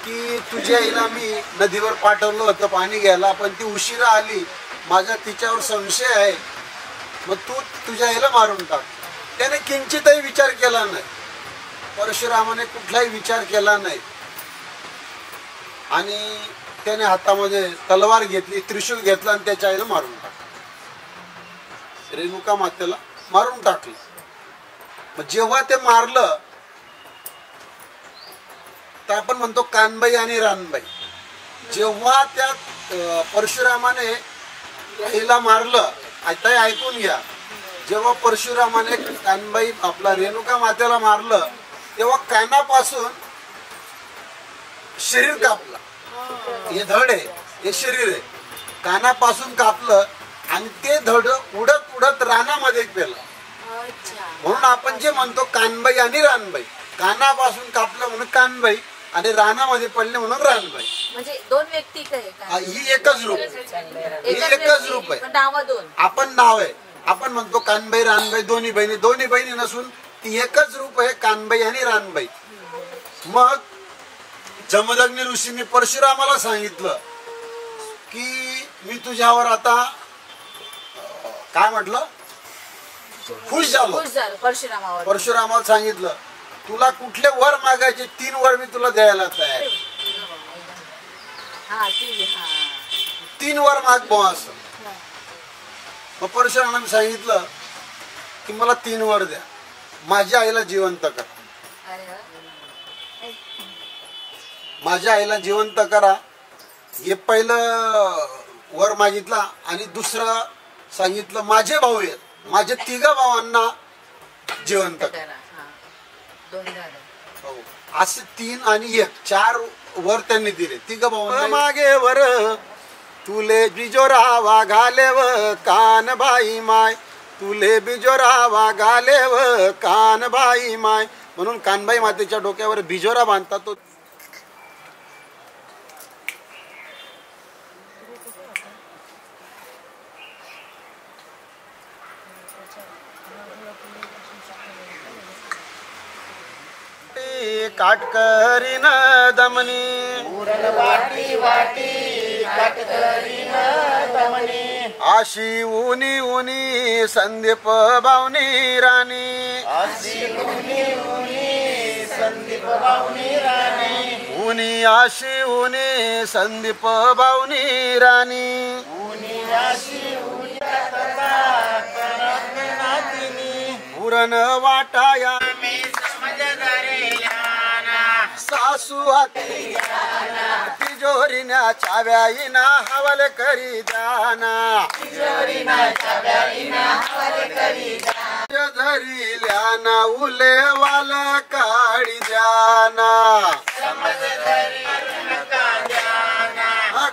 Speaker 5: की तुझ्या आईला मी नदीवर पाठवलं होतं पाणी घ्यायला, पण ती उशिरा आली, माझा तिच्यावर संशय आहे, मग तू तुझ्या आईला मारून टाक. त्याने किंचितही विचार केला नाही. परशुरामाने कुठलाही विचार केला नाही आणि त्याने हातामध्ये तलवार घेतली, त्रिशूल घेतला आणि त्याच्या आईला मारून टाकलं. रेणुका मातेला मारून टाकलं. मग जेव्हा ते मारलं तर आपण म्हणतो कानबाई आणि रानबाई. जेव्हा त्या परशुरामाने आईला मारलं, आता ऐकून घ्या, जेव्हा परशुरामाने कानबाई आपला रेणुका मातेला मारलं तेव्हा कानापासून शरीर कापलं. हे धड आहे, हे शरीर आहे, कानापासून कापलं आणि ते धड उडत उडत रानामध्ये पेलं. म्हणून आपण जे म्हणतो कानबाई आणि रानबाई, कानापासून कापलं म्हणून कानबाई आणि रानामध्ये पडले म्हणून रानबाई.
Speaker 9: म्हणजे 2 व्यक्ती
Speaker 5: ही एकच रूप आहे. आपण नाव आहे, आपण म्हणतो कानबाई रानबाई दोन्ही बहिणी नसून ती एकच रूप आहे, कानबाई आणि रानबाई. मग जमदग्नी ऋषींनी परशुरामाला सांगितलं की मी तुझ्यावर आता काय म्हटलं खुश झालो. परशुरामाला सांगितलं तुला कुठले वर मागायचे, 3 वर मी तुला द्यायला तयार. 3 वर माग बॉस. मग परशुरामाने सांगितलं की मला 3 वर द्या, माझ्या आईला जिवंत करा, माझ्या आईला जिवंत करा. हे पहिलं वर मागितला आणि दुसरं सांगितलं माझे भाऊ आहेत, माझे 3 भावांना जिवंत करा. असे 3 आणि 1 4 वर त्यांनी दिले. 3 भावांना मागे वर तुले बिजोरावा घालेव कानबाई माय, तुले बिजोरावा घालेव कानबाई माय. म्हणून कानबाई मातेच्या डोक्यावर बिजोरा बांधतात. तो काटकरी न दमनी,
Speaker 2: वाटी वाटी काटकरी न दमनी.
Speaker 5: आशी उनी उनी संदीप बावनी राणी,
Speaker 2: अशी उनी उनी संदीप बावनी राणी.
Speaker 5: उनी आशी उनी संदीप बावनी राणी.
Speaker 2: उनी अशी उनी नातिनी.
Speaker 5: पुरण वाटाया
Speaker 2: मी समजदारेल्याना.
Speaker 5: सासू तिजोरीना चाव्याईना हवाल करी जाना. धरिल्याना उलेवाल काढी जाना.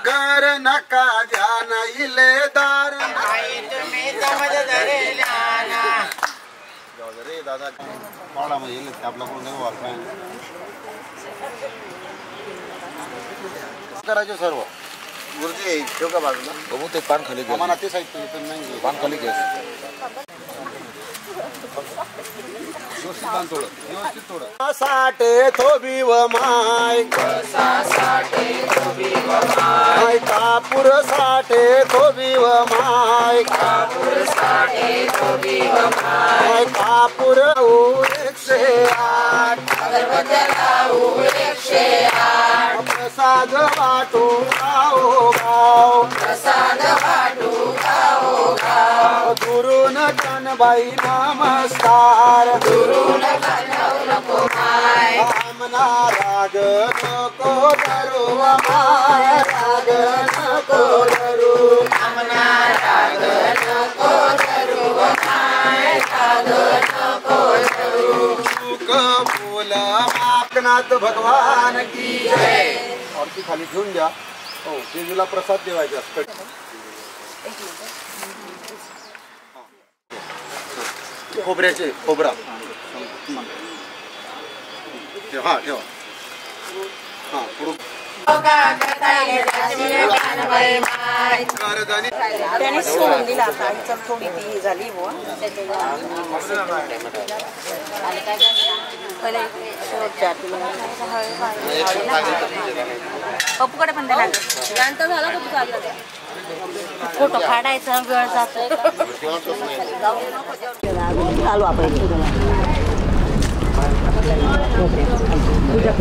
Speaker 5: घर नका जाना इलेदार दादा पावडा मध्ये येईल आपला कोण नाही वापराय करायचे सर्व
Speaker 8: गुरुजी ठेव का बाजूला बघू ते पान खाली घे.
Speaker 5: आम्हाला ते साहित्य पण नाही
Speaker 8: पान खाली घे.
Speaker 5: व्यवस्थित बांध थोडं व्यवस्थित थोडं. साठे थोबी व माय माय कापूर साठे थोबी व माय माय कापूर 108 प्रसाद वाटू गाव दुरून कानबाई नमस्कार. आमना राग नको धरू माय राग नको धरू. आमना राग नको धरू माय राग नको धरू. चूक बोल मापनाथ भगवान की जय. और ती खाली घेऊन द्या. हो देवीला प्रसाद देवायचा असतो. खोबऱ्याचे खोबरा हा ठेवा. हा पुढे
Speaker 9: त्याने सोडून दिला आता चल थोडी ती झाली बुवा पप्पूकडे पण त्याला शांत झाला का तू चालला फोटो काढायचा वेळ जातोय चालू आपण तुझ्या